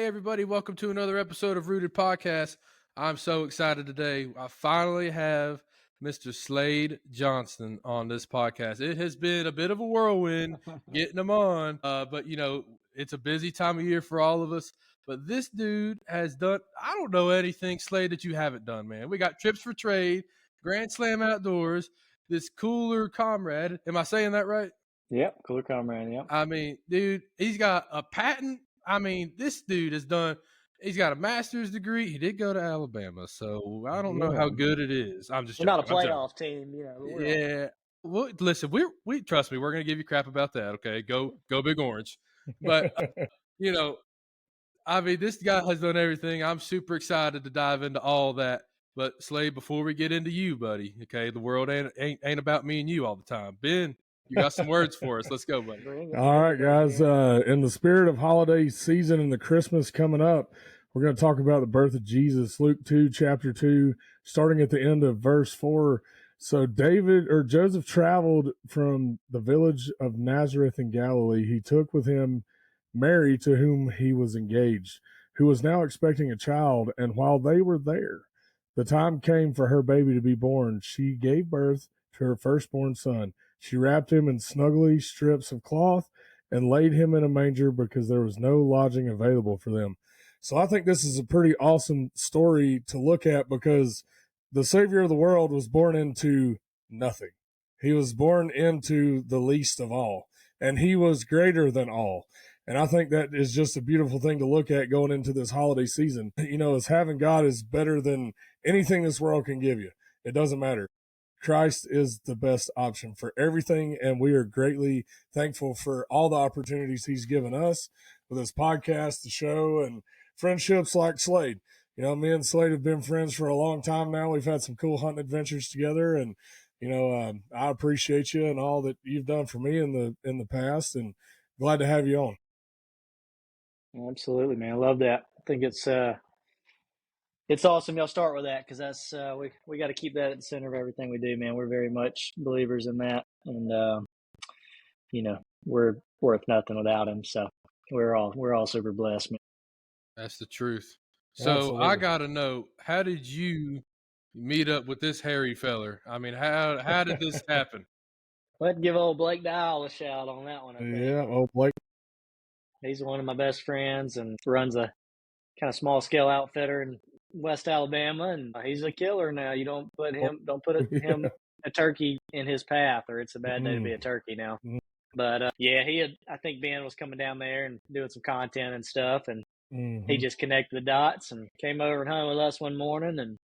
Hey, everybody. Welcome to another episode of Rooted Podcast. I'm so excited today. I finally have Mr. Slade Johnston on this podcast. It has been a bit of a whirlwind getting him on, but, it's a busy time of year for all of us. But this dude has done, I don't know anything, Slade, that you haven't done, man. We got Trips for Trade, Grand Slam Outdoors, this Cooler Comrade. Am I saying that right? Yep, Cooler Comrade, yep. I mean, dude, he's got a patent. I mean, this dude he's got a master's degree. He did go to Alabama, so I don't know how good it is. I'm just We're joking. not a playoff team, Yeah. Well, listen, we trust me, we're going to give you crap about that, okay? Go Big Orange. But, I mean, this guy has done everything. I'm super excited to dive into all that. But, Slade, before we get into you, buddy, okay, the world ain't about me and you all the time. Ben, you got some words for us. Let's go, buddy. All right, guys. In the spirit of holiday season and the Christmas coming up, we're going to talk about the birth of Jesus, Luke 2, chapter 2, starting at the end of verse 4. So Joseph traveled from the village of Nazareth in Galilee. He took with him Mary, to whom he was engaged, who was now expecting a child. And while they were there, the time came for her baby to be born. She gave birth to her firstborn son. She wrapped him in snuggly strips of cloth and laid him in a manger because there was no lodging available for them. So I think this is a pretty awesome story to look at because the Savior of the world was born into nothing. He was born into the least of all, and he was greater than all. And I think that is just a beautiful thing to look at going into this holiday season. As having God is better than anything this world can give you. It doesn't matter. Christ is the best option for everything, and we are greatly thankful for all the opportunities he's given us with this podcast, the show, and friendships like Slade. Me and Slade have been friends for a long time now. We've had some cool hunting adventures together, and I appreciate you and all that you've done for me in the past, and glad to have you on. Absolutely, man. I love that. I think it's awesome y'all start with that because that's we got to keep that at the center of everything we do, man. We're very much believers in that, and we're worth nothing without him. So we're all super blessed, man. That's the truth. So absolutely. I gotta know, how did you meet up with this hairy feller? I mean, how did this happen? Let's give old Blake Dial a shout on that one. I think. Yeah, old Blake. He's one of my best friends and runs a kind of small scale outfitter in West Alabama, and he's a killer now. You don't put him a turkey in his path, or it's a bad day to be a turkey now. But I think Ben was coming down there and doing some content and stuff, and he just connected the dots and came over and hung with us one morning, and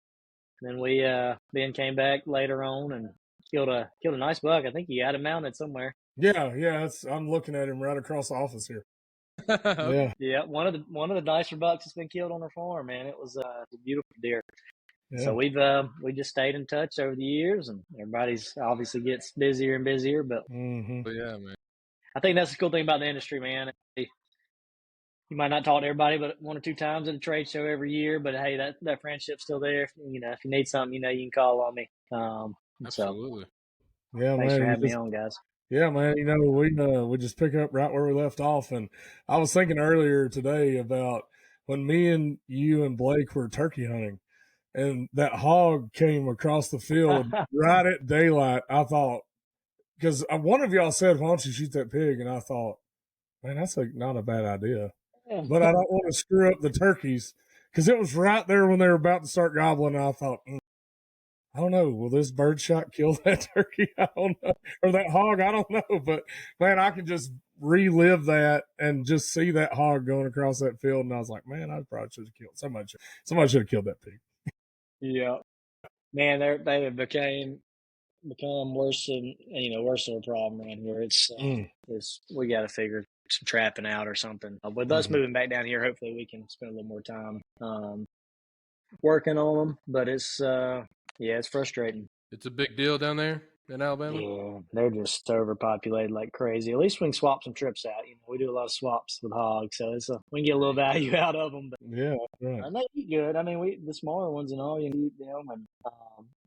then Ben came back later on and killed a nice buck. I think he had him mounted somewhere. Yeah. I'm looking at him right across the office here. Yeah. One of the nicer bucks that's been killed on our farm, man. It was a beautiful deer. Yeah. So we just stayed in touch over the years, and everybody's obviously gets busier and busier. But yeah, man. I think that's the cool thing about the industry, man. You might not talk to everybody, but one or two times at a trade show every year. But hey, that friendship's still there. If you need something, you can call on me. Absolutely. Yeah, thanks for having me on, guys. Yeah, man. We just pick up right where we left off, and I was thinking earlier today about when me and you and Blake were turkey hunting, and that hog came across the field right at daylight. I thought, because one of y'all said, "Why don't you shoot that pig?" And I thought, man, that's not a bad idea, but I don't want to screw up the turkeys because it was right there when they were about to start gobbling. And I thought, I don't know. Will this bird shot kill that turkey? I don't know. Or that hog? I don't know. But, man, I can just relive that and just see that hog going across that field. And I was like, man, I probably should have killed somebody. Somebody should have killed that pig. Yeah. Man, they have become worse than a problem around here. It's we got to figure some trapping out or something. With us moving back down here, hopefully we can spend a little more time working on them. But it's it's frustrating. It's a big deal down there in Alabama. Yeah, they're just overpopulated like crazy. At least we can swap some trips out. We do a lot of swaps with hogs, so we can get a little value out of them. But, yeah, right. And they eat good. I mean, the smaller ones and all, you eat them, and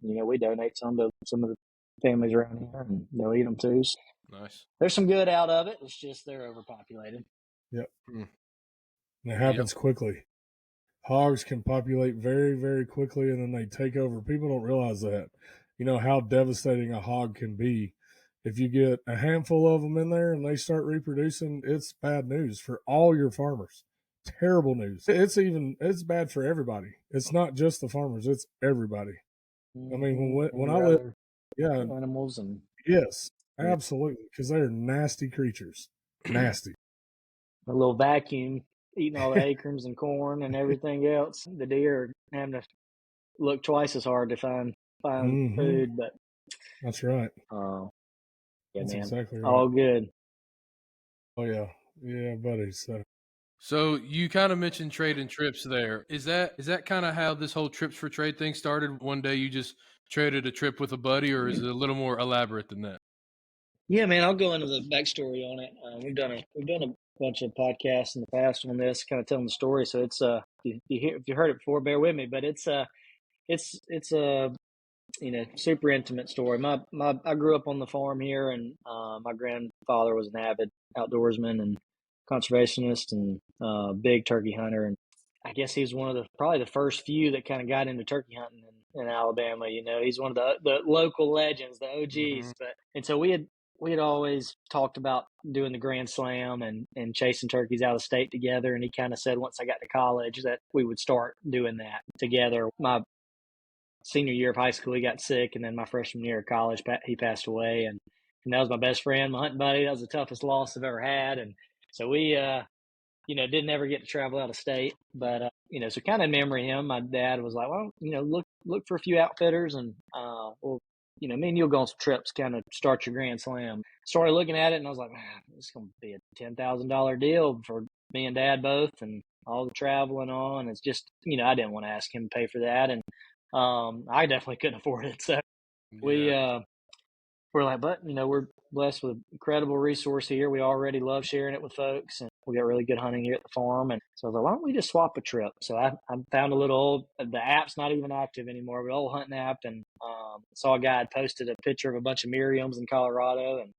we donate some to some of the families around here, and they'll eat them too. So nice. There's some good out of it. It's just they're overpopulated. Yep. And it happens quickly. Hogs can populate very, very quickly, and then they take over. People don't realize that. You know how devastating a hog can be. If you get a handful of them in there and they start reproducing, it's bad news for all your farmers. Terrible news. It's bad for everybody. It's not just the farmers, it's everybody. I mean, when I live, animals and yes, absolutely, because they're nasty creatures. Nasty. a little vacuum eating all the acorns and corn and everything else. The deer are having to look twice as hard to find food, but that's right. Yeah, that's man, exactly right. all good. Oh yeah, buddy. So you kind of mentioned trading trips there. Is that kind of how this whole trips for trade thing started? One day you just traded a trip with a buddy, or is it a little more elaborate than that? Yeah, man, I'll go into the backstory on it. We've done a bunch of podcasts in the past on this, kind of telling the story. So it's if you heard it before, bear with me. But it's a super intimate story. I grew up on the farm here, and my grandfather was an avid outdoorsman and conservationist and big turkey hunter. And I guess he was one of probably the first few that kind of got into turkey hunting in Alabama. You know, he's one of the local legends, the OGs. And so we had always talked about doing the Grand Slam and chasing turkeys out of state together. And he kind of said once I got to college that we would start doing that together. My senior year of high school, he got sick, and then my freshman year of college, he passed away, and that was my best friend, my hunting buddy. That was the toughest loss I've ever had, and so we, didn't ever get to travel out of state, but so kind of in memory of him, my dad was like, well, look for a few outfitters, and me and you'll go on some trips, kind of start your Grand Slam. Started looking at it, and I was like, man, this is going to be a $10,000 deal for me and Dad both, and all the traveling on. It's just, I didn't want to ask him to pay for that, and I definitely couldn't afford it. So we're like, but we're blessed with incredible resource here. We already love sharing it with folks, and we got really good hunting here at the farm. And so I was like, why don't we just swap a trip? So I found a little the app's not even active anymore, but old hunting app, and saw a guy had posted a picture of a bunch of Miriams in Colorado, and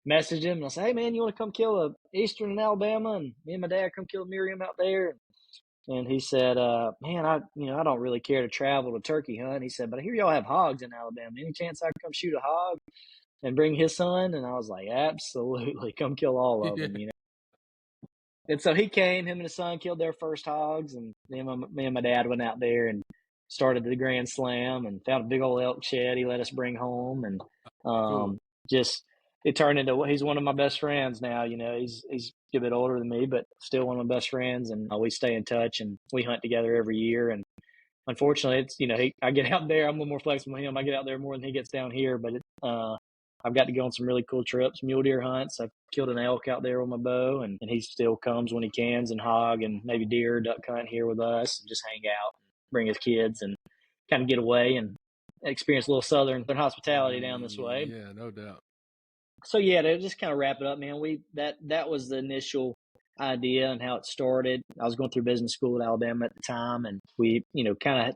messaged him, and I said, hey man, you want to come kill a eastern in Alabama, and me and my dad come kill a Miriam out there? And he said, man, I don't really care to travel to turkey hunt. He said, but I hear y'all have hogs in Alabama. Any chance I could come shoot a hog and bring his son? And I was like, absolutely. Come kill all of them, And so he came, him and his son killed their first hogs. And me and my dad went out there and started the Grand Slam and found a big old elk shed he let us bring home. And Cool. it turned into, he's one of my best friends now. He's a bit older than me, but still one of my best friends. And we stay in touch, and we hunt together every year. And unfortunately, it's, I get out there, I'm a little more flexible than him. I get out there more than he gets down here, but I've got to go on some really cool trips, mule deer hunts. I've killed an elk out there with my bow, and he still comes when he can, and hog and maybe deer, duck hunt here with us, and just hang out, and bring his kids, and kind of get away and experience a little southern hospitality down this way. Yeah, no doubt. So yeah, to just kind of wrap it up, man, that was the initial idea and how it started. I was going through business school at Alabama at the time, and we, kind of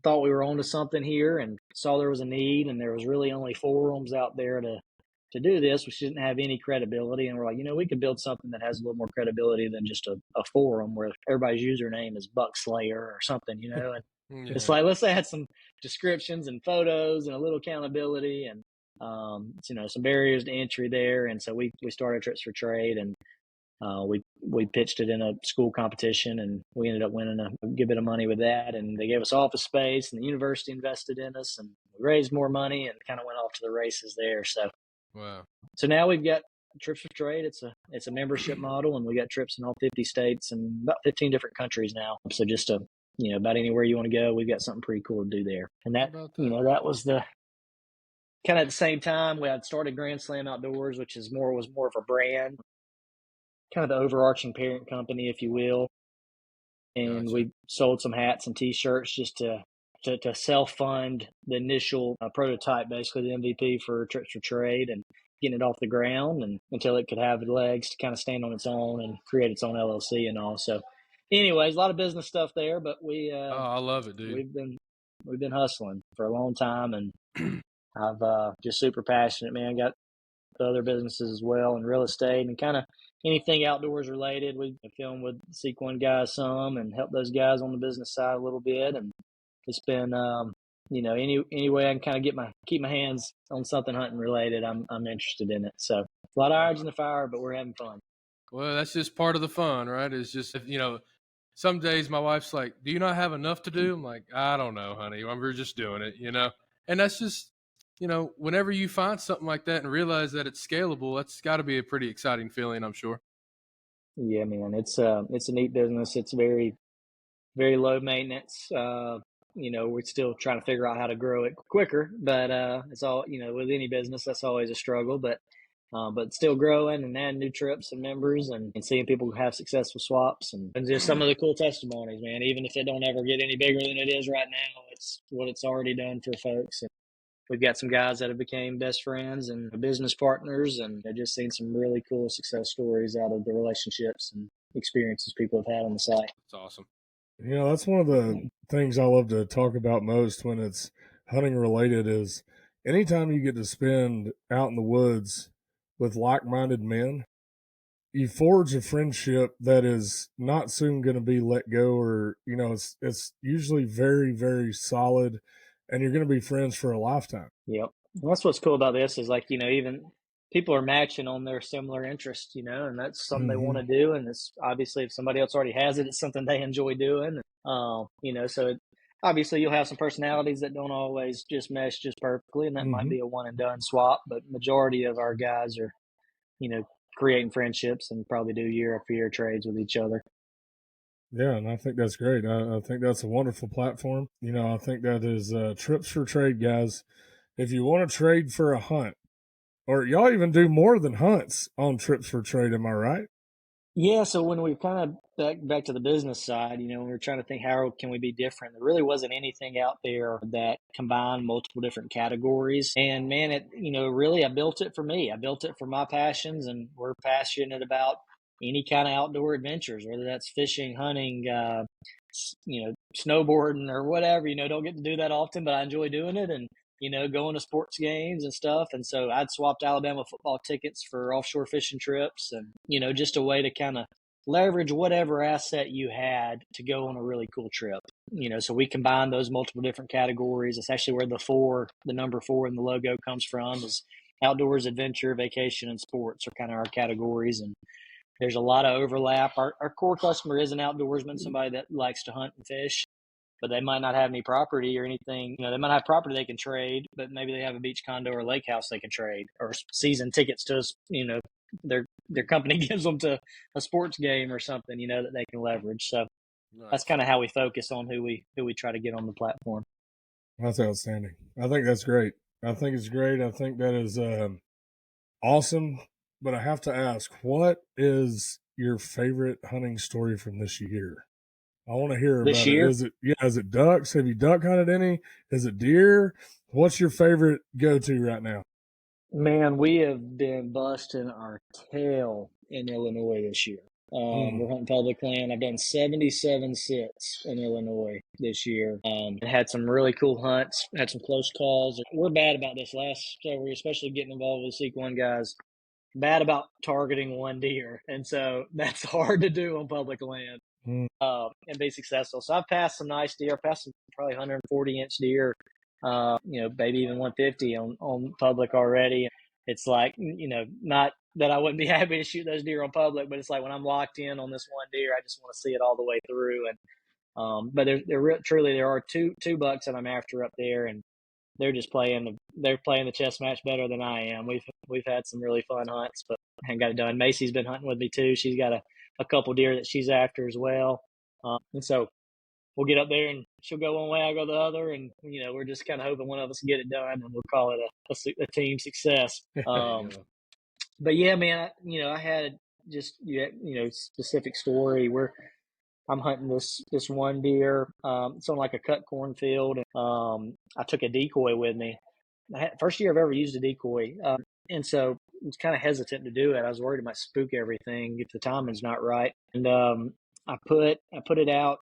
thought we were onto something here and saw there was a need, and there was really only forums out there to do this, which didn't have any credibility. And we're like, we could build something that has a little more credibility than just a forum where everybody's username is Buck Slayer or something, and it's like, let's add some descriptions and photos and a little accountability and some barriers to entry there. And so we started Trips for Trade, and we pitched it in a school competition, and we ended up winning a good bit of money with that. And they gave us office space, and the university invested in us, and we raised more money and kind of went off to the races there. So, wow. So now we've got Trips for Trade. It's a membership model, and we got trips in all 50 states and about 15 different countries now. So just about anywhere you want to go, we've got something pretty cool to do there. And that was the kind of at the same time we had started Grand Slam Outdoors, which was more of a brand, kind of the overarching parent company, if you will. And Gotcha. we sold some hats and T-shirts just to self-fund the initial prototype, basically the MVP for Trips for Trade, and getting it off the ground and until it could have the legs to kind of stand on its own and create its own LLC and all. So anyways, a lot of business stuff there, but I love it, dude. We've been hustling for a long time, and I've just super passionate, man. Got other businesses as well, and real estate, and kind of anything outdoors related. We film with Sequin guys some, and help those guys on the business side a little bit. And it's been, any way I can kind of keep my hands on something hunting related, I'm interested in it. So a lot of irons in the fire, but we're having fun. Well, that's just part of the fun, right? It's just, some days my wife's like, do you not have enough to do? I'm like, I don't know, honey. We're just doing it, And that's just, whenever you find something like that and realize that it's scalable, that's got to be a pretty exciting feeling, I'm sure. Yeah, man, it's a neat business. It's very, very low maintenance. We're still trying to figure out how to grow it quicker, but it's all, with any business, that's always a struggle. But still growing and adding new trips and members, and seeing people have successful swaps, and just some of the cool testimonies, man. Even if it don't ever get any bigger than it is right now, it's what it's already done for folks. And we've got some guys that have became best friends and business partners, and I've just seen some really cool success stories out of the relationships and experiences people have had on the site. That's awesome. That's one of the things I love to talk about most when it's hunting related is anytime you get to spend out in the woods with like-minded men, you forge a friendship that is not soon going to be let go, or, it's usually very, very solid, and you're going to be friends for a lifetime. Yep. Well, that's what's cool about this is even people are matching on their similar interests, and that's something they want to do. And it's obviously, if somebody else already has it, it's something they enjoy doing. So obviously you'll have some personalities that don't always just mesh just perfectly, and that might be a one and done swap, but majority of our guys are, creating friendships and probably do year after year trades with each other. Yeah, and I think that's great. I think that's a wonderful platform. I think that is Trips for Trade, guys. If you want to trade for a hunt, or y'all even do more than hunts on Trips for Trade, am I right? Yeah, so when we kind of back to the business side, when we were trying to think how can we be different, there really wasn't anything out there that combined multiple different categories. And man, really I built it for me. I built it for my passions, and we're passionate about any kind of outdoor adventures, whether that's fishing, hunting, snowboarding or whatever. Don't get to do that often, but I enjoy doing it, and going to sports games and stuff. And so I'd swapped Alabama football tickets for offshore fishing trips, and, just a way to kind of leverage whatever asset you had to go on a really cool trip. So we combine those multiple different categories. It's actually where the number 4 in the logo comes from, is outdoors, adventure, vacation, and sports are kind of our categories. And there's a lot of overlap. Our core customer is an outdoorsman, somebody that likes to hunt and fish, but they might not have any property or anything. They might have property they can trade, but maybe they have a beach condo or lake house they can trade, or season tickets to, their company gives them to a sports game or something, that they can leverage. So nice. That's kind of how we focus on who we try to get on the platform. That's outstanding. I think that's great. I think it's great. I think that is awesome. But I have to ask, what is your favorite hunting story from this year? I want to hear about this year. Is it ducks? Have you duck hunted any? Is it deer? What's your favorite go-to right now? Man, we have been busting our tail in Illinois this year. We're hunting public land. I've done 77 sits in Illinois this year. Had some really cool hunts, had some close calls. We're bad about this last several years, especially getting involved with Sequin guys. Bad about targeting one deer. And so that's hard to do on public land and be successful. So I've passed some nice deer. I've passed some probably 140-inch deer, maybe even 150 on public already. It's like, not that I wouldn't be happy to shoot those deer on public, but it's like when I'm locked in on this one deer, I just want to see it all the way through. And but there are two bucks that I'm after up there, and they're just playing the chess match better than I am. We've had some really fun hunts, but I haven't got it done. Macy's been hunting with me too. She's got a couple deer that she's after as well. And so we'll get up there and she'll go one way, I'll go the other. And, we're just kind of hoping one of us can get it done, and we'll call it a team success. But yeah, man, I had just, specific story where I'm hunting this one deer. It's on like a cut cornfield. I took a decoy with me. First year I've ever used a decoy. And so I was kind of hesitant to do it. I was worried it might spook everything if the timing's not right. And I put it out.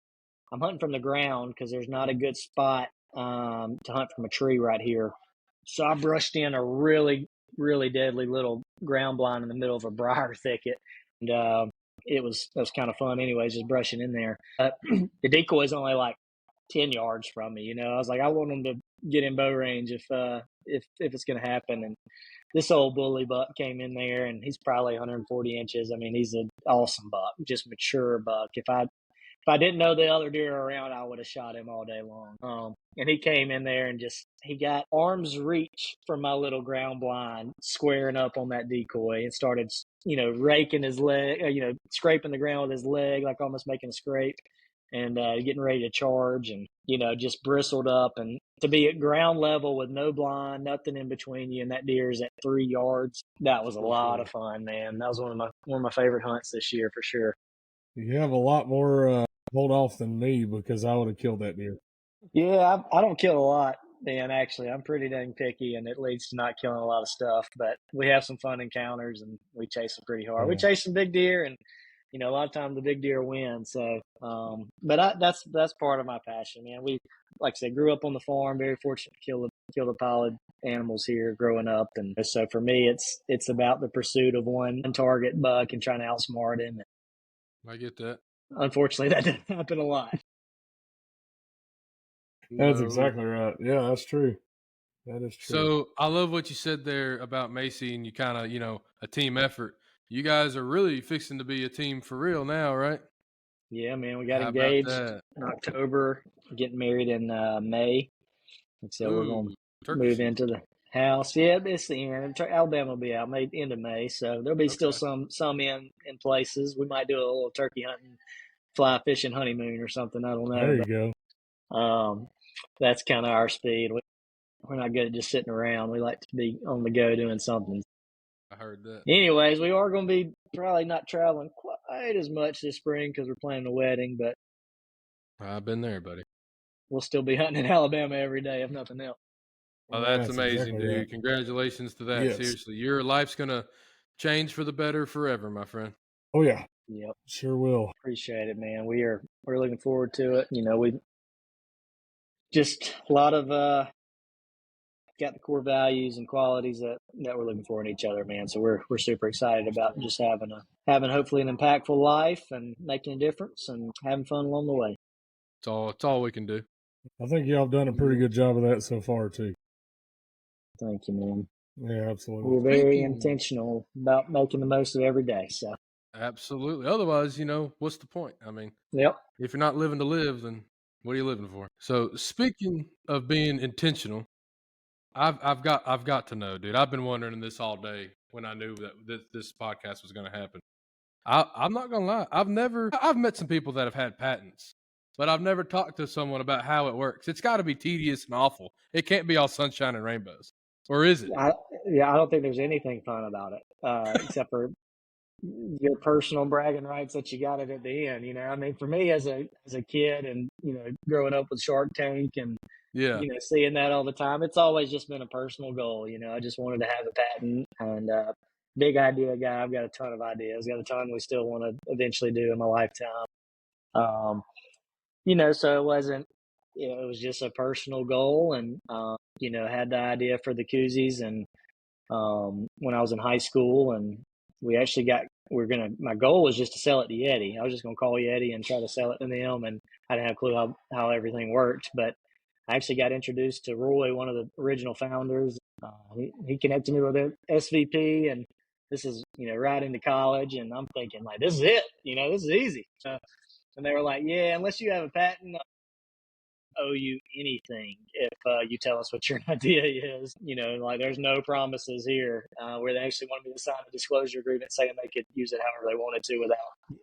I'm hunting from the ground because there's not a good spot to hunt from a tree right here. So I brushed in a really really deadly little ground blind in the middle of a briar thicket. And it was kind of fun anyways, just brushing in there. The decoy is only like 10 yards from me. I was like, I want them to get in bow range if it's going to happen. And this old bully buck came in there, and he's probably 140 inches. I mean, he's an awesome buck, just mature buck. If I didn't know the other deer around, I would have shot him all day long. And he came in there and he got arm's reach from my little ground blind, squaring up on that decoy, and started, raking his leg, scraping the ground with his leg, like almost making a scrape, and getting ready to charge, and, just bristled up. And to be at ground level with no blind, nothing in between you, and that deer is at 3 yards, that was a lot of fun, man. That was one of my favorite hunts this year for sure. You have a lot more hold off than me, because I would have killed that deer. Yeah, I don't kill a lot, Dan, actually. I'm pretty dang picky, and it leads to not killing a lot of stuff. But we have some fun encounters, and we chase them pretty hard. We chase some big deer, and, a lot of times the big deer win. So, but that's part of my passion, man. We, like I said, grew up on the farm, very fortunate to kill the pile of animals here growing up. And so for me, it's about the pursuit of one target buck and trying to outsmart him. I get that. Unfortunately, that doesn't happen a lot. That's exactly right. Yeah, that's true. That is true. So I love what you said there about Macy, and you kind of, a team effort. You guys are really fixing to be a team for real now, right? Yeah, man. We got engaged in October, getting married in May. And so we're going to move into the house. Yeah, it's the end. Alabama will be out end of May, so there'll be still some in places. We might do a little turkey hunting, fly fishing honeymoon or something. I don't know. There you go. That's kind of our speed. We're not good at just sitting around. We like to be on the go doing something. I heard that. Anyways, we are going to be probably not traveling quite as much this spring because we're planning a wedding, but I've been there, buddy. We'll still be hunting in Alabama every day, if nothing else. Oh, that's amazing, exactly, dude. Right. Congratulations to that. Yes. Seriously, your life's going to change for the better forever, my friend. Oh, yeah. Yep. Sure will. Appreciate it, man. We're looking forward to it. We just a lot of got the core values and qualities that we're looking for in each other, man. So we're super excited about just having hopefully an impactful life and making a difference and having fun along the way. It's all we can do. I think y'all have done a pretty good job of that so far too. Thank you, man. Yeah, absolutely. We're very intentional about making the most of every day. So absolutely. Otherwise, what's the point? I mean, yep. If you're not living to live, then what are you living for? So speaking of being intentional, I've got to know, dude. I've been wondering this all day when I knew that this podcast was going to happen. I'm not going to lie. I've met some people that have had patents, but I've never talked to someone about how it works. It's got to be tedious and awful. It can't be all sunshine and rainbows. Or is it? I don't think there's anything fun about it, except for your personal bragging rights that you got it at the end. I mean, for me as a kid and, growing up with Shark Tank and, seeing that all the time, it's always just been a personal goal. I just wanted to have a patent, and big idea guy. I've got a ton of ideas, got a ton we still want to eventually do in my lifetime. So it wasn't, it was just a personal goal, and, had the idea for the koozies. And when I was in high school, and we actually my goal was just to sell it to Yeti. I was just going to call Yeti and try to sell it to them. And I didn't have a clue how everything worked, but I actually got introduced to Roy, one of the original founders. He connected me with an SVP, and this is, right into college. And I'm thinking, like, this is it, this is easy. And they were like, yeah, unless you have a patent, owe you anything if you tell us what your idea is. Like, there's no promises here, where they actually wanted me to sign a disclosure agreement saying they could use it however they wanted to without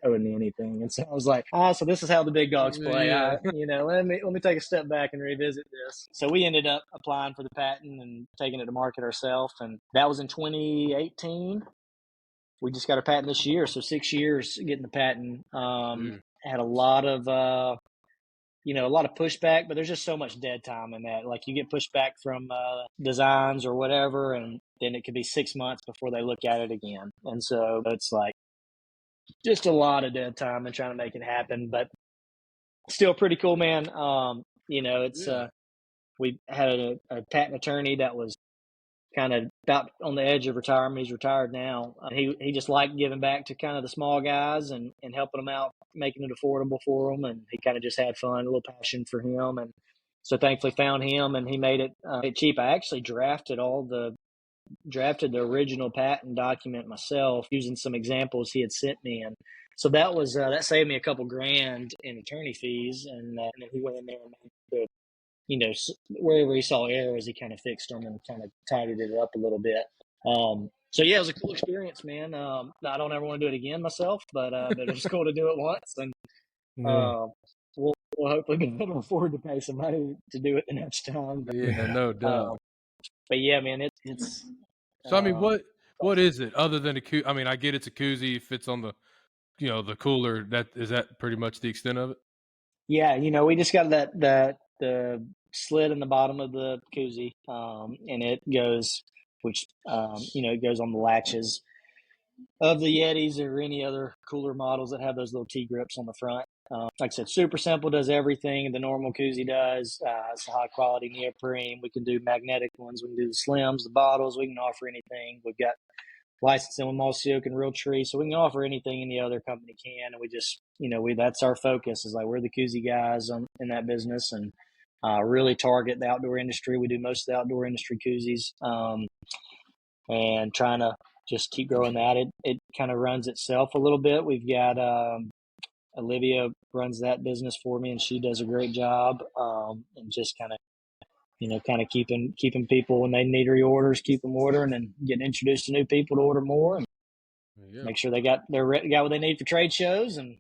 owing me anything. And so I was like, so this is how the big dogs play. Yeah. Let me take a step back and revisit this. So we ended up applying for the patent and taking it to market ourselves, and that was in 2018. We just got a patent this year, so 6 years getting the patent. Had a lot of a lot of pushback, but there's just so much dead time in that. Like, you get pushback from designs or whatever, and then it could be 6 months before they look at it again. And so it's like just a lot of dead time and trying to make it happen, but still pretty cool, man. We had a patent attorney that was kind of about on the edge of retirement. He's retired now. He just liked giving back to kind of the small guys and helping them out, making it affordable for them. And he kind of just had fun, a little passion for him. And so thankfully found him, and he made it cheap. I actually drafted the original patent document myself using some examples he had sent me. And so that saved me a couple grand in attorney fees. And then he went in there and made wherever he saw errors, he kind of fixed them and kind of tidied it up a little bit. So yeah, it was a cool experience, man. I don't ever want to do it again myself, but it was cool to do it once, and we'll hopefully be able to afford to pay somebody to do it the next time. But, Yeah, no doubt. But yeah, man, it's. So I mean, what is it other than a koozie? I mean, I get it's a koozie, fits on the, the cooler. Is that pretty much the extent of it? Yeah, we just got the slit in the bottom of the koozie, and it goes, it goes on the latches of the Yetis or any other cooler models that have those little T-grips on the front. Like I said, super simple, does everything the normal koozie does. It's a high-quality neoprene. We can do magnetic ones. We can do the slims, the bottles. We can offer anything. We've got licensing with Mossy Oak and Realtree, so we can offer anything any other company can. And we just, that's our focus, is like we're the koozie guys in that business, and really target the outdoor industry. We do most of the outdoor industry koozies, and trying to just keep growing that. It kind of runs itself a little bit. We've got Olivia runs that business for me, and she does a great job, and just kind of keeping people when they need reorders, keep them ordering, and getting introduced to new people to order more, and make sure they got what they need for trade shows, and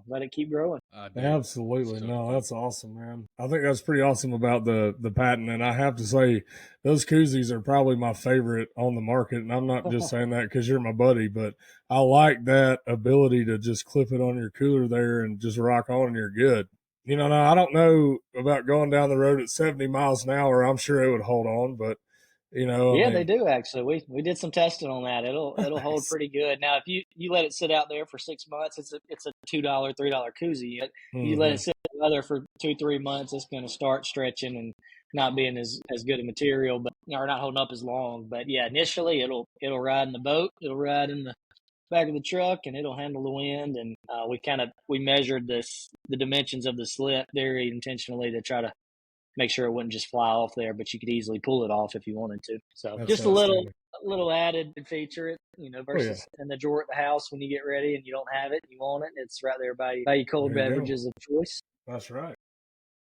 let it keep growing. Absolutely. No, that's awesome, man. I think that's pretty awesome about the patent. And I have to say, those koozies are probably my favorite on the market. And I'm not just saying that because you're my buddy, but I like that ability to just clip it on your cooler there and just rock on and you're good. Now I don't know about going down the road at 70 miles an hour. I'm sure it would hold on, but they do actually. We did some testing on that. It'll hold pretty good. Now, if you let it sit out there for 6 months, it's a $2, $3 koozie. You let it sit out there for 2-3 months, it's going to start stretching and not being as good a material, or not holding up as long. But yeah, initially it'll ride in the boat, it'll ride in the back of the truck, and it'll handle the wind. And we measured the dimensions of the slit very intentionally to try to make sure it wouldn't just fly off there, but you could easily pull it off if you wanted to. So that's just a little added feature, versus in the drawer at the house when you get ready and you don't have it, you want it. It's right there by your cold beverages of choice. That's right.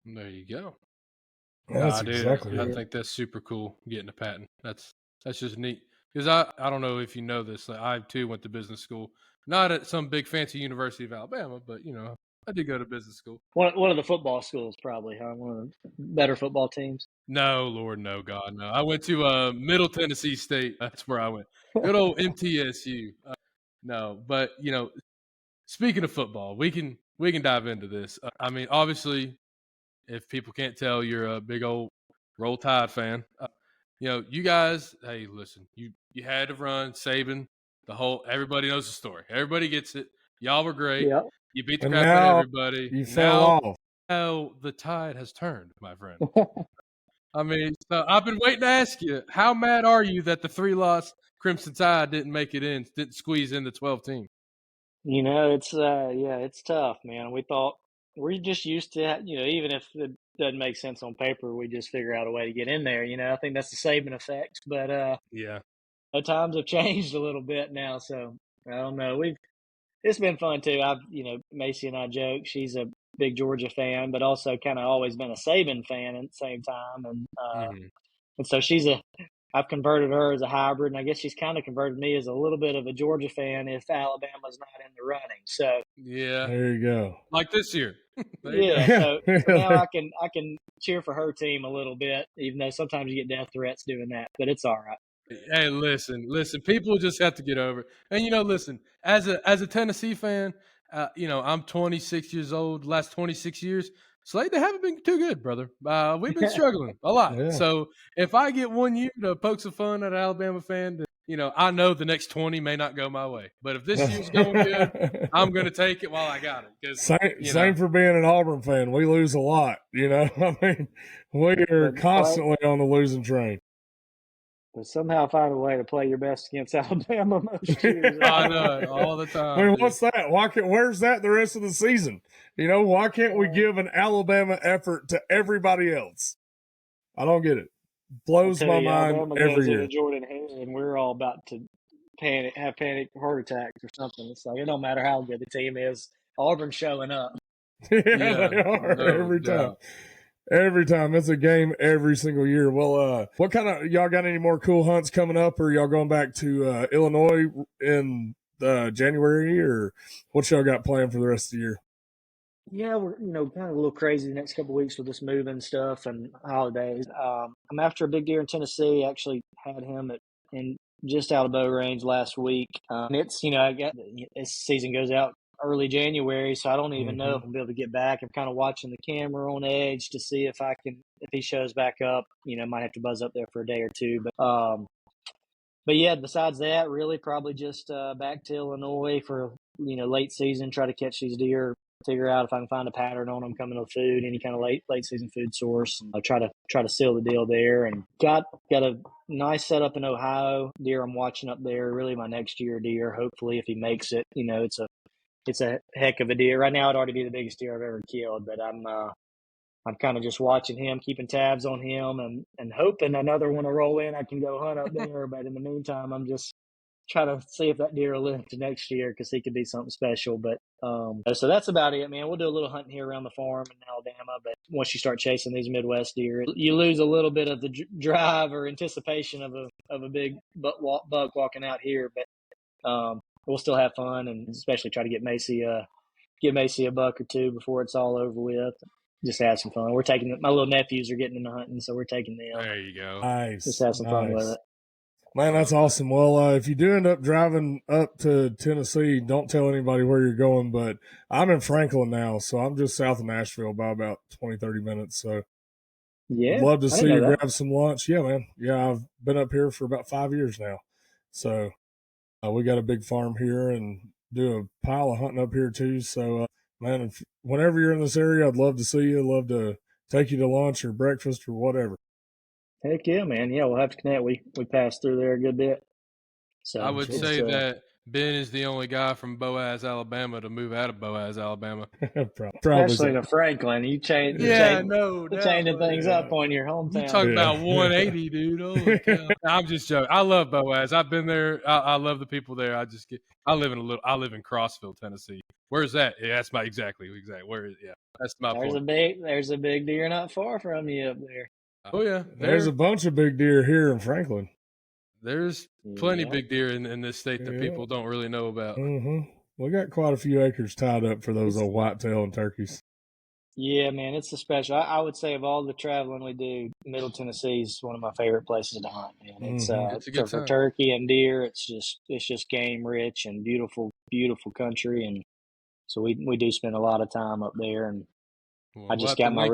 There you go. That's exactly. I think that's super cool. Getting a patent. That's just neat. Because I don't know if you know this. I too went to business school, not at some big fancy University of Alabama, but I did go to business school. One of the football schools, probably, huh? One of the better football teams. No, Lord, no, God, no. I went to Middle Tennessee State. That's where I went. Good old MTSU. No, but speaking of football, we can dive into this. I mean, obviously, if people can't tell, you're a big old Roll Tide fan. You guys. Hey, listen, you had to run Saban. Everybody knows the story. Everybody gets it. Y'all were great. Yep. You beat the crap out of everybody. You fell off. Now the tide has turned, my friend. I mean, so I've been waiting to ask you, how mad are you that the 3-loss Crimson Tide didn't make it in, didn't squeeze in the 12 team? It's tough, man. We thought we're just used to, even if it doesn't make sense on paper, we just figure out a way to get in there. I think that's the Saban effect. But the times have changed a little bit now, so I don't know. It's been fun too. Macy and I joke she's a big Georgia fan, but also kind of always been a Saban fan at the same time. And so I've converted her as a hybrid, and I guess she's kind of converted me as a little bit of a Georgia fan if Alabama's not in the running. So yeah, there you go. Like this year. So now I can cheer for her team a little bit, even though sometimes you get death threats doing that, but it's all right. Hey, listen. People just have to get over it. And listen. As a Tennessee fan, I'm 26 years old. Last 26 years, Slade, they haven't been too good, brother. We've been struggling a lot. Yeah. So if I get one year to poke some fun at an Alabama fan, then, I know the next 20 may not go my way. But if this year's going good, I'm going to take it while I got it. Same for being an Auburn fan. We lose a lot. I mean, we are constantly on the losing train. but somehow find a way to play your best against Alabama most years. I know it all the time. I mean, dude. what's that? Where's that the rest of the season? Why can't we give an Alabama effort to everybody else? I don't get it. Blows my mind Alabama every goes year. into Jordan Hare, and we're all about to have panic heart attacks or something. It's like it don't matter how good the team is. Auburn's showing up. Yeah, they are no every time. doubt. Every time. It's a game every single year. Well, what kind of y'all got any more cool hunts coming up, or y'all going back to Illinois in January, or what y'all got planned for the rest of the year? Yeah, we're kind of a little crazy the next couple of weeks with this moving stuff and holidays. I'm after a big deer in Tennessee. I actually had him in just out of bow range last week. And it's I got this season goes out early January, so I don't even know if I'll be able to get back. I'm kind of watching the camera on edge to see if he shows back up. Might have to buzz up there for a day or two, but yeah, besides that, really probably just back to Illinois for late season. Try to catch these deer. Figure out if I can find a pattern on them coming to food, any kind of late season food source. I'll try to seal the deal there. And got a nice setup in Ohio. Deer I'm watching up there. Really my next year deer. Hopefully, if he makes it, it's a heck of a deer. Right now, it'd already be the biggest deer I've ever killed. But I'm kind of just watching him, keeping tabs on him, and hoping another one will roll in. I can go hunt up there. But in the meantime, I'm just trying to see if that deer will live to next year because he could be something special. But so that's about it, man. We'll do a little hunting here around the farm in Alabama. But once you start chasing these Midwest deer, you lose a little bit of the drive or anticipation of a big buck walking out here. But we'll still have fun, and especially try to get Macy a buck or two before it's all over with. Just have some fun. We're taking my little nephews are getting into hunting, so we're taking them. There you go. Nice. Just have some fun with it. Man, that's awesome. Well, if you do end up driving up to Tennessee, don't tell anybody where you're going, but I'm in Franklin now, so I'm just south of Nashville by about 20, 30 minutes. So yeah, I'd love to see you grab some lunch. Yeah, man. Yeah, I've been up here for about 5 years now. So we got a big farm here and do a pile of hunting up here too. So, man, whenever you're in this area, I'd love to see you. I'd love to take you to lunch or breakfast or whatever. Heck yeah, man. Yeah, we'll have to connect. We passed through there a good bit. So I would say that Ben is the only guy from Boaz, Alabama to move out of Boaz, Alabama. Especially to Franklin. You changing things up on your hometown. You talk about 180, dude. Holy cow. I'm just joking. I love Boaz. I've been there. I love the people there. I live in Crossville, Tennessee. Where's that? Yeah, that's exactly. Where is that's my point. There's a big deer not far from you up there. Oh yeah. There's a bunch of big deer here in Franklin. There's plenty big deer in this state that people don't really know about. We got quite a few acres tied up for those old whitetail and turkeys. Yeah, man, it's a special. I would say of all the traveling we do, Middle Tennessee is one of my favorite places to hunt. Man, it's for turkey and deer. It's just game rich and beautiful country, and so we do spend a lot of time up there. And I just got my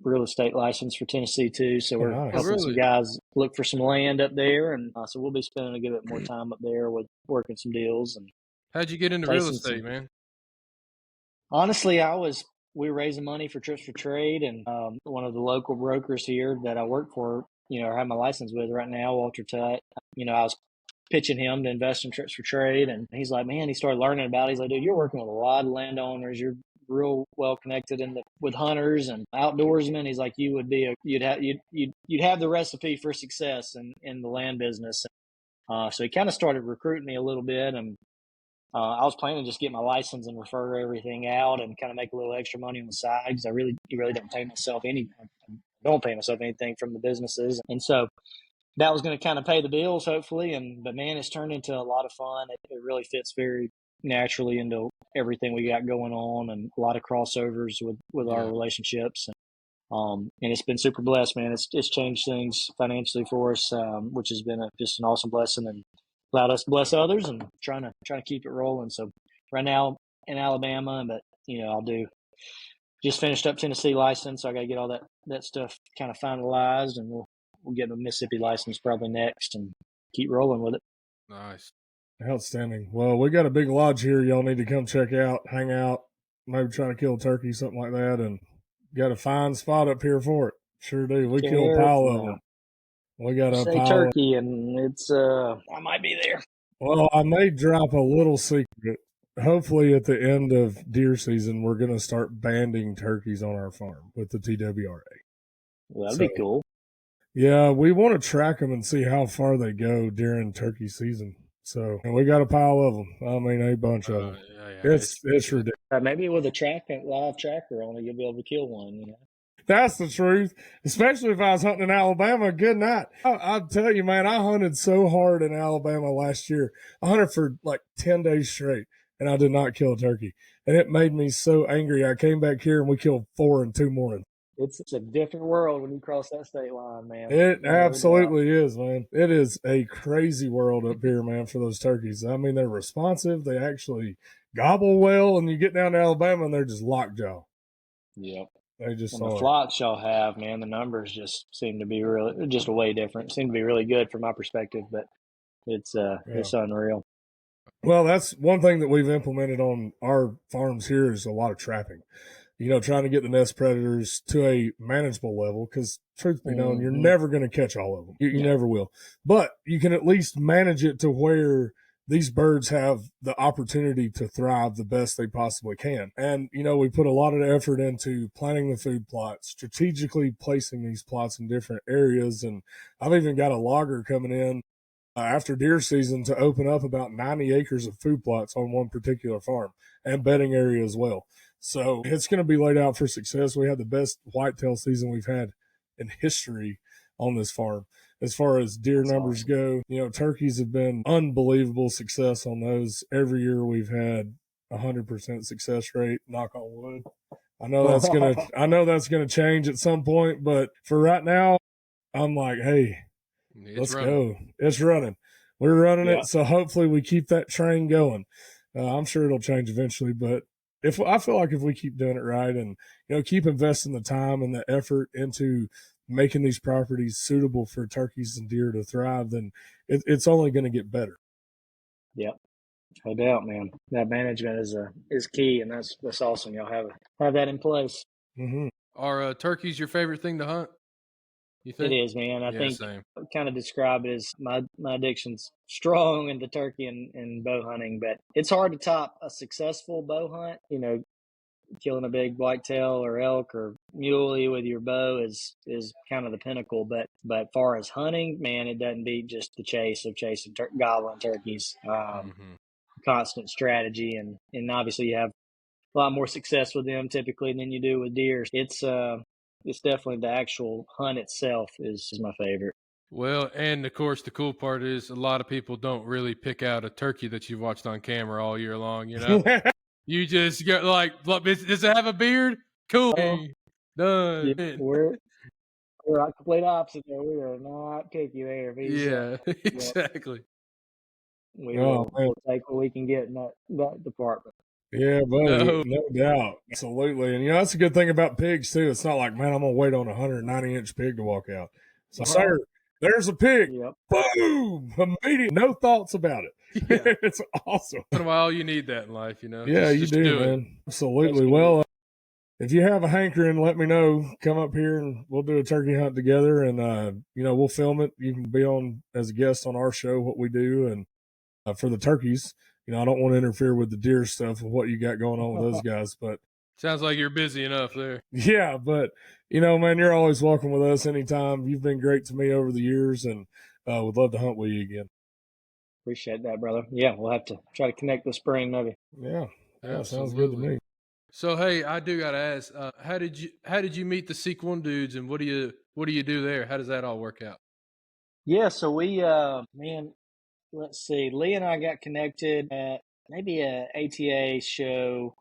real estate license for Tennessee too, so we're helping some guys look for some land up there, and so we'll be spending a good bit more time up there with working some deals. And how'd you get into real estate, man? Honestly, we were raising money for Trips for Trade, and one of the local brokers here that I work for, or have my license with right now, Walter Tutt. I was pitching him to invest in Trips for Trade, and he's like, man, he started learning about it. He's like, dude, you're working with a lot of landowners. You're real well connected with hunters and outdoorsmen. He's like, you'd have the recipe for success in the land business. So he kind of started recruiting me a little bit, and I was planning to just get my license and refer everything out and kind of make a little extra money on the side because I really don't pay myself anything from the businesses, and so that was going to kind of pay the bills hopefully. But man, it's turned into a lot of fun. It really fits very naturally into everything we got going on, and a lot of crossovers with our relationships, and it's been super blessed, man. It's changed things financially for us, which has been just an awesome blessing and allowed us to bless others, and trying to keep it rolling. So right now in Alabama, but I'll just finished up Tennessee license, so I got to get all that stuff kind of finalized, and we'll get a Mississippi license probably next and keep rolling with it. Nice. Outstanding. Well, we got a big lodge here y'all need to come check out, hang out, maybe try to kill a turkey, something like that, and got a fine spot up here for it. Sure do. We kill a pile of them. We got a Say pile. turkey, and it's I might be there. Well, I may drop a little secret. Hopefully, at the end of deer season, we're going to start banding turkeys on our farm with the TWRA. Well, that'd be cool. Yeah, we want to track them and see how far they go during turkey season. So, and we got a pile of them. I mean, a bunch of them. It's ridiculous. Maybe with a live tracker on it, you'll be able to kill one. You know? That's the truth. Especially if I was hunting in Alabama. Good night. I'll tell you, man, I hunted so hard in Alabama last year. I hunted for like 10 days straight, and I did not kill a turkey. And it made me so angry. I came back here, and we killed 4 in 2 mornings. It's a different world when you cross that state line, man. It absolutely is, man. It is a crazy world up here, man, for those turkeys. I mean, they're responsive. They actually gobble well, and you get down to Alabama, and they're just lockjaw. Yep. They just the flocks y'all have, man, the numbers just seem to be really just way different. Seem to be really good from my perspective, but it's unreal. Well, that's one thing that we've implemented on our farms here is a lot of trapping. You know, trying to get the nest predators to a manageable level because, truth be known, you're never going to catch all of them. You never will. But you can at least manage it to where these birds have the opportunity to thrive the best they possibly can. And, you know, we put a lot of effort into planning the food plots, strategically placing these plots in different areas. And I've even got a logger coming in after deer season to open up about 90 acres of food plots on one particular farm and bedding area as well. So it's going to be laid out for success. We had the best whitetail season we've had in history on this farm. As far as deer numbers go, you know, turkeys have been unbelievable success on those. Every year we've had 100% success rate, knock on wood. I know that's gonna change at some point, but for right now, I'm like, hey, let's go. It's running. We're running it. So hopefully we keep that train going. I'm sure it'll change eventually, but I feel like if we keep doing it right and, you know, keep investing the time and the effort into making these properties suitable for turkeys and deer to thrive, then it's only going to get better. Yep. No doubt, man. That management is key, and that's awesome. Y'all have that in place. Mm-hmm. Are turkeys your favorite thing to hunt? You think? It is, man. I think I kind of describe it as my addiction's strong into turkey and bow hunting, but it's hard to top a successful bow hunt. You know, killing a big whitetail or elk or muley with your bow is kind of the pinnacle. But far as hunting, man, it doesn't beat just the chase of chasing gobbling turkeys. Constant strategy, and obviously you have a lot more success with them typically than you do with deer. It's definitely the actual hunt itself is my favorite. Well, and of course, the cool part is a lot of people don't really pick out a turkey that you've watched on camera all year long, you know? You just get like, does it have a beard? Cool. Done. Yeah, we're complete opposite there. We are not picky there. Exactly. We'll take what we can get in that department. Yeah, buddy, no doubt. Absolutely. And, you know, that's a good thing about pigs, too. It's not like, man, I'm going to wait on a 190-inch pig to walk out. So, sir, there's a pig. Yep. Boom! Immediate. No thoughts about it. Yeah. It's awesome. Once in a while, you need that in life, you know? Yeah, you do, man. Absolutely. Well, if you have a hankering, let me know. Come up here and we'll do a turkey hunt together and, you know, we'll film it. You can be on as a guest on our show, what we do. And for the turkeys, you know, I don't want to interfere with the deer stuff of what you got going on with those guys, but sounds like you're busy enough there. Yeah, but you know, man, you're always welcome with us anytime. You've been great to me over the years, and would love to hunt with you again. Appreciate that, brother. Yeah, we'll have to try to connect this spring, maybe. Yeah, sounds good to me. So, hey, I do gotta ask, how did you meet the Seek One dudes, and what do you do there? How does that all work out? Yeah, so we, man. Let's see. Lee and I got connected at maybe a ATA show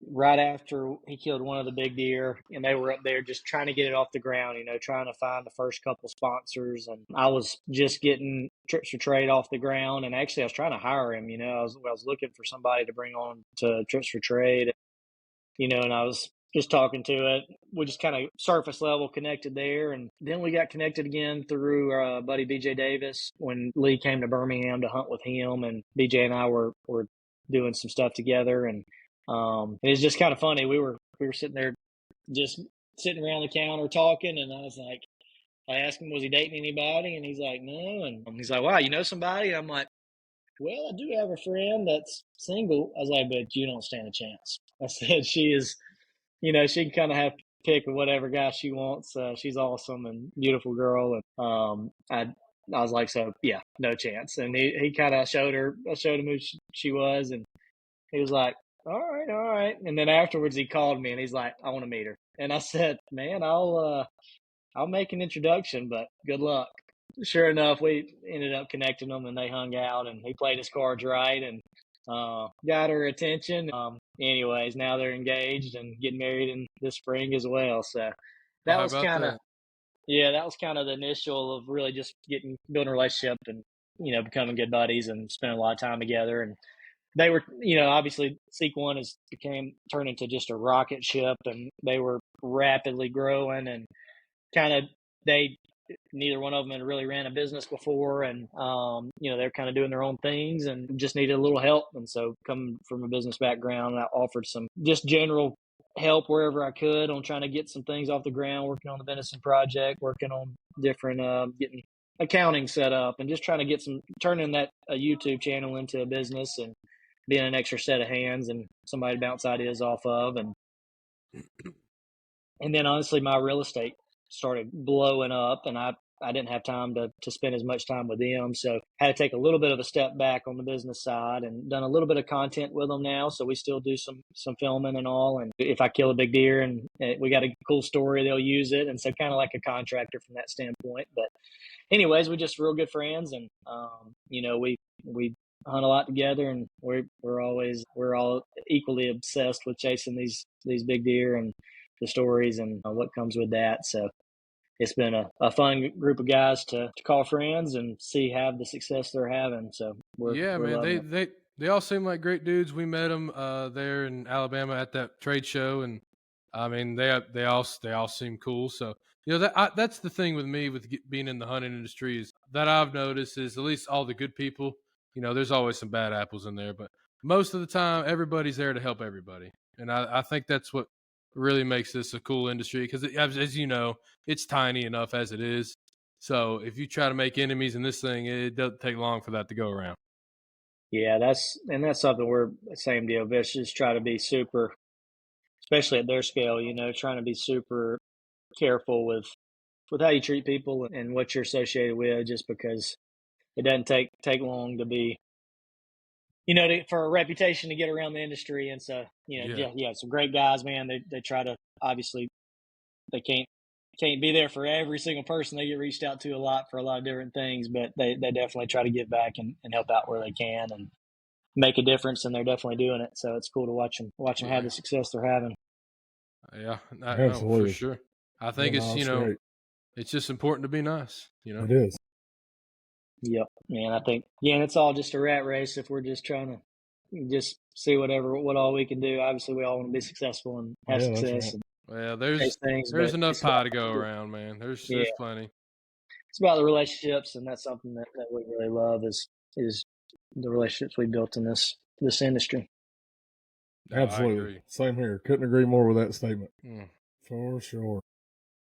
right after he killed one of the big deer, and they were up there just trying to get it off the ground, you know, trying to find the first couple sponsors. And I was just getting Trips for Trade off the ground, and actually I was trying to hire him. You know, I was looking for somebody to bring on to Trips for Trade, you know, and I was just talking to it. We just kind of surface level connected there. And then we got connected again through buddy BJ Davis when Lee came to Birmingham to hunt with him. And BJ and I were doing some stuff together. And it was just kind of funny. We were sitting there just sitting around the counter talking. And I was like, I asked him, was he dating anybody? And he's like, no. And he's like, wow, you know somebody? And I'm like, well, I do have a friend that's single. I was like, but you don't stand a chance. I said, she is, she can kind of have to pick whatever guy she wants. She's awesome and beautiful girl. And I was like, so yeah, no chance. And he kind of showed him who she was. And he was like, all right. And then afterwards he called me and he's like, I want to meet her. And I said, man, I'll make an introduction, but good luck. Sure enough, we ended up connecting them and they hung out and he played his cards right and got her attention. Anyways, now they're engaged and getting married in this spring as well. So that How was about kind of, that? that was kind of the initial of really just building a relationship and, becoming good buddies and spending a lot of time together. And they were, obviously Seek One turned into just a rocket ship and they were rapidly growing and kind of, neither one of them had really ran a business before and they're kind of doing their own things and just needed a little help. And so coming from a business background, I offered some just general help wherever I could on trying to get some things off the ground, working on the venison project, working on different getting accounting set up and just trying to turning a YouTube channel into a business and being an extra set of hands and somebody to bounce ideas off of. And then honestly, my real estate started blowing up and I didn't have time to spend as much time with them. So had to take a little bit of a step back on the business side and done a little bit of content with them now. So we still do some filming and all. And if I kill a big deer and we got a cool story, they'll use it. And so kind of like a contractor from that standpoint. But anyways, we're just real good friends. And, we hunt a lot together and we're all equally obsessed with chasing these big deer and the stories and what comes with that. So it's been a fun group of guys to call friends and see have the success they're having. So we're Man, loving it. they all seem like great dudes. We met them there in Alabama at that trade show, and I mean they all seem cool. So that's the thing with me with being in the hunting industry is that I've noticed is at least all the good people. There's always some bad apples in there, but most of the time everybody's there to help everybody, and I think that's what really makes this a cool industry because as you know, it's tiny enough as it is. So if you try to make enemies in this thing, it doesn't take long for that to go around. Yeah, that's something we're same deal. Bitch, just try to be super, especially at their scale. Trying to be super careful with how you treat people and what you're associated with, just because it doesn't take long to be, for a reputation to get around the industry. And so, yeah, some great guys, man. They try to obviously they can't be there for every single person. They get reached out to a lot for a lot of different things, but they definitely try to give back and help out where they can and make a difference. And they're definitely doing it. So it's cool to watch them have the success they're having. Yeah, Absolutely. for sure. I think it's great. it's just important to be nice. It is. Yep, man. I think it's all just a rat race. If we're just trying to just see what all we can do. Obviously, we all want to be successful and have success. Right. Well, there's enough pie to go around, man. There's plenty. It's about the relationships, and that's something that we really love is the relationships we built in this industry. Absolutely. Same here. Couldn't agree more with that statement. For sure.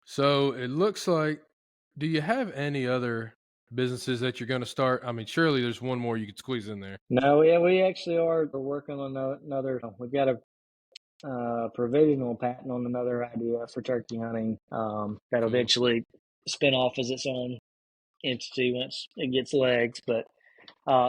So it looks like, do you have any other businesses that you're going to start? I mean, surely there's one more you could squeeze in there. No, yeah, we actually are working on another. We've got a provisional patent on another idea for turkey hunting that eventually spin off as its own entity once it gets legs. But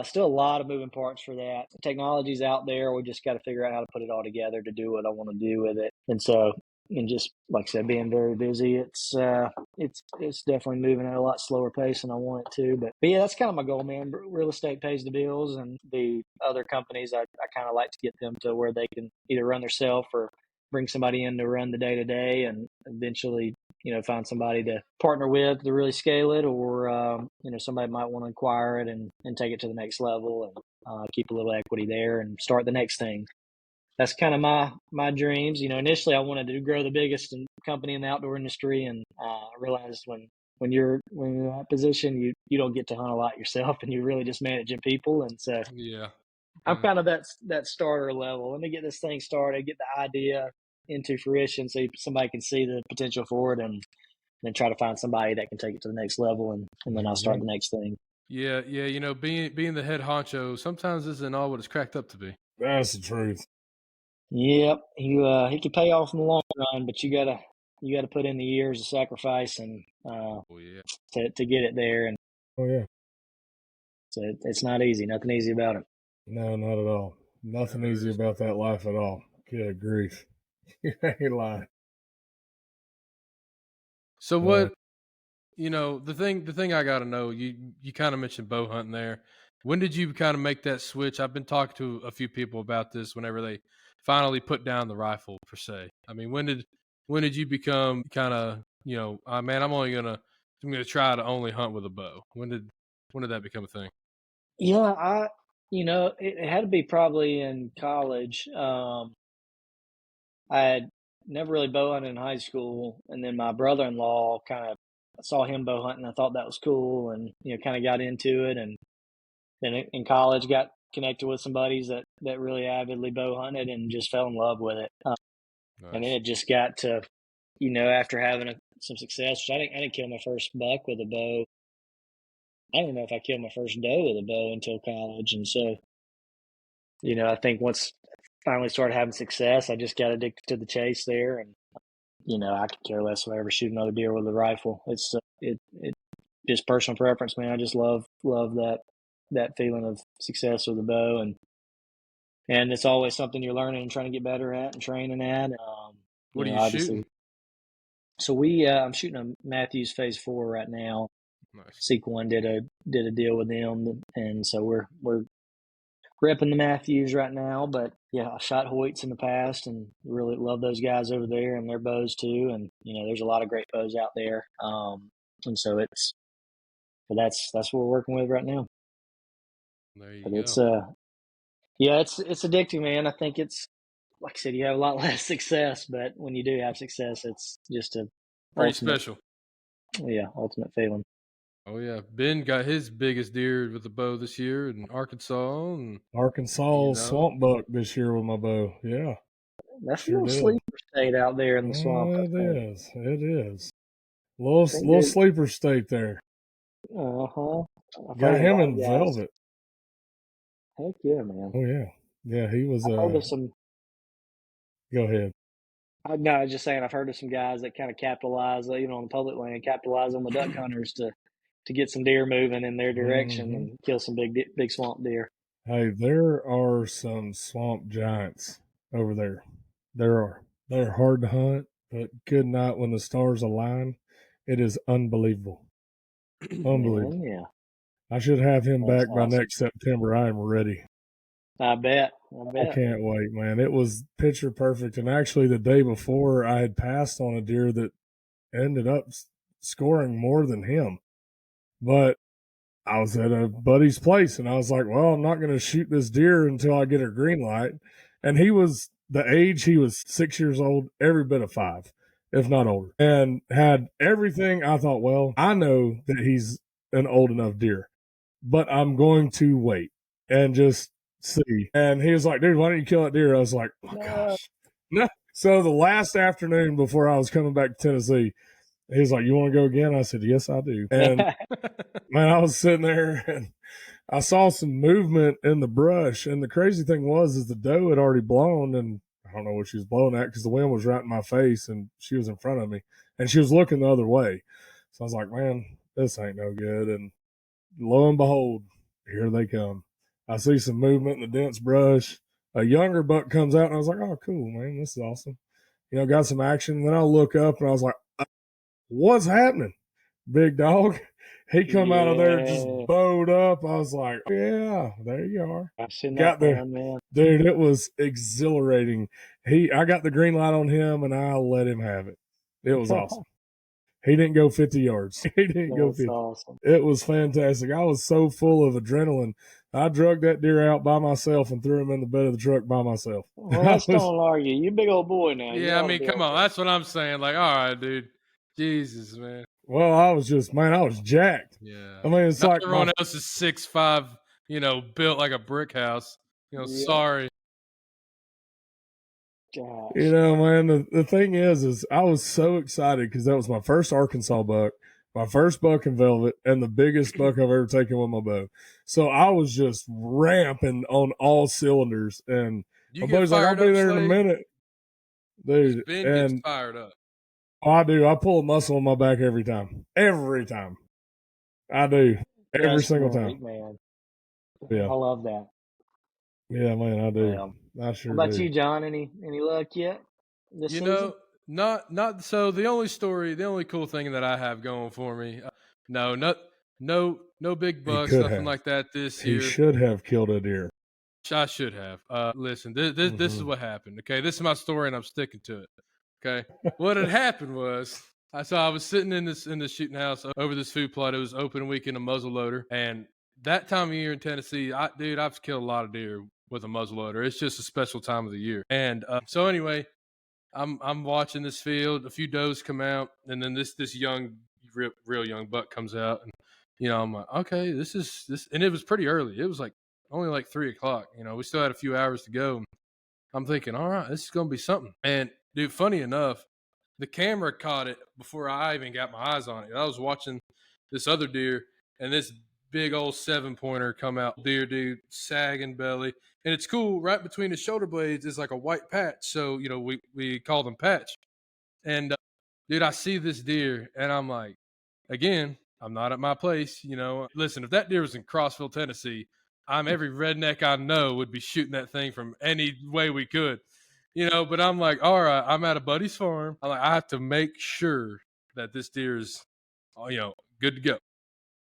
still a lot of moving parts for that. The technology's out there. We just got to figure out how to put it all together to do what I want to do with it. And so, and just like I said, being very busy, it's definitely moving at a lot slower pace than I want it to. But yeah, that's kind of my goal, man. Real estate pays the bills, and the other companies, I kind of like to get them to where they can either run themselves or bring somebody in to run the day to day, and eventually, find somebody to partner with to really scale it, or somebody might want to acquire it and take it to the next level and keep a little equity there and start the next thing. That's kind of my dreams. Initially I wanted to grow the biggest company in the outdoor industry, and I realized when you're in that position, you don't get to hunt a lot yourself, and you're really just managing people. And so I'm kind of that starter level. Let me get this thing started, get the idea into fruition, so somebody can see the potential for it, and then try to find somebody that can take it to the next level, and then I'll start the next thing. Yeah. Being the head honcho sometimes isn't all what it's cracked up to be. That's the truth. Yep, he could pay off in the long run, but you gotta put in the years of sacrifice and to get it there, and so it's not easy. Nothing easy about it. No, not at all. Nothing easy about that life at all. Good grief. You ain't lying. So what, the thing I got to know, you kind of mentioned bow hunting there. When did you kind of make that switch? I've been talking to a few people about this whenever they finally put down the rifle per se. I mean, when did you become kind of, man, I'm gonna try to only hunt with a bow. When did that become a thing? Yeah, it had to be probably in college. I had never really bow hunted in high school, and then my brother-in-law kind of saw him bow hunting. I thought that was cool, and kind of got into it. And then in college, got connected with some buddies that really avidly bow hunted, and just fell in love with it. Nice. And then it just got to, after having some success. I didn't kill my first buck with a bow. I don't know if I killed my first doe with a bow until college, and so, I think once finally started having success, I just got addicted to the chase there, and I could care less if I ever shoot another deer with a rifle. It's it just personal preference, man. I just love that feeling of success with a bow, and it's always something you're learning and trying to get better at and training at. What are you shooting? So I'm shooting a Matthews Phase 4 right now. Nice. Sequel did a deal with them, and so we're repping the Matthews right now. But yeah, I shot Hoyts in the past, and really love those guys over there and their bows too. And there's a lot of great bows out there. And so that's what we're working with right now. There you but go. It's it's addicting, man. I think it's, like I said, you have a lot less success, but when you do have success, it's just a pretty special. Yeah, ultimate feeling. Oh yeah, Ben got his biggest deer with the bow this year in Arkansas. Swamp buck this year with my bow. Yeah, that's a little sleeper state out there in the swamp. It is. Little sleeper state there. Got him in velvet. Heck yeah, man. Oh yeah, yeah. He was. I've heard of some. Go ahead. No, I was just saying, I've heard of some guys that kind of capitalize, on the public land, capitalize on the duck hunters to get some deer moving in their direction and kill some big swamp deer. Hey, there are some swamp giants over there. There are. They're hard to hunt, but good night when the stars align. It is unbelievable. Unbelievable. Yeah. I should have him back by next September. I am ready. I bet. I can't wait, man. It was picture perfect. And actually, the day before, I had passed on a deer that ended up scoring more than him. But I was at a buddy's place, and I was like, well, I'm not going to shoot this deer until I get a green light. And he was the age, he was 6 years old, every bit of 5, if not older, and had everything. I thought, well, I know that he's an old enough deer, but I'm going to wait and just see. And he was like, dude, why don't you kill that deer? I was like, oh gosh. No. So the last afternoon before I was coming back to Tennessee, he was like, you want to go again? I said, yes, I do. And man, I was sitting there and I saw some movement in the brush. And the crazy thing is the doe had already blown, and I don't know what she was blowing at because the wind was right in my face and she was in front of me and she was looking the other way. So I was like, man, this ain't no good. And lo and behold, here they come. I see some movement in the dense brush. A younger buck comes out, and I was like, oh, cool, man. This is awesome. Got some action. And then I look up, and I was like, what's happening, big dog? He come out of there just bowed up. I was like, yeah, there you are. I've seen that man. Dude, it was exhilarating. I got the green light on him, and I let him have it. It was awesome. He didn't go 50 yards. He didn't go 50. Awesome. It was fantastic. I was so full of adrenaline. I drug that deer out by myself and threw him in the bed of the truck by myself. Well, let's don't argue. You big old boy now. Yeah, I mean, come on. That's what I'm saying. Like, all right, dude. Jesus, man. Well, I was jacked. Yeah. I mean, it's like everyone else is 6'5", built like a brick house. Sorry. Gosh. You know, man, the thing is I was so excited because that was my first Arkansas buck, my first buck in velvet, and the biggest buck I've ever taken with my bow. So I was just ramping on all cylinders. And You my get buddy's like, I'll fired be up, there in a Slade? minute. 'Cause Dude, Ben gets and fired up. I do. I pull a muscle on my back every time. Every time. I do. Every That's single great, time. man. Yeah. I love that. Yeah, man, I do. Well, I sure what about do. you, John? Any luck yet this You season? know, not so. The only cool thing that I have going for me, no big He bucks, could nothing have. like that this He year. should have killed a deer. I should have. Listen, this is what happened. Okay, this is my story, and I'm sticking to it. Okay, what had happened was I was sitting in this shooting house over this food plot. It was open weekend, a muzzle loader, and that time of year in Tennessee, I've killed a lot of deer with a muzzle loader. It's just a special time of the year. And so anyway, I'm watching this field. A few does come out, and then this young, real young buck comes out, and I'm like, okay, this, and it was pretty early. It was like only like 3:00. We still had a few hours to go. I'm thinking, all right, this is gonna be something. And dude, funny enough, the camera caught it before I even got my eyes on it. I was watching this other deer, and this big old 7-pointer come out. Deer, dude, sagging belly. And it's cool, right between his shoulder blades is like a white patch. So, we call them patch. And, dude, I see this deer, and I'm like, again, I'm not at my place. Listen, if that deer was in Crossville, Tennessee, every redneck I know would be shooting that thing from any way we could. But I'm like, all right, I'm at a buddy's farm. I'm like, I have to make sure that this deer is, good to go.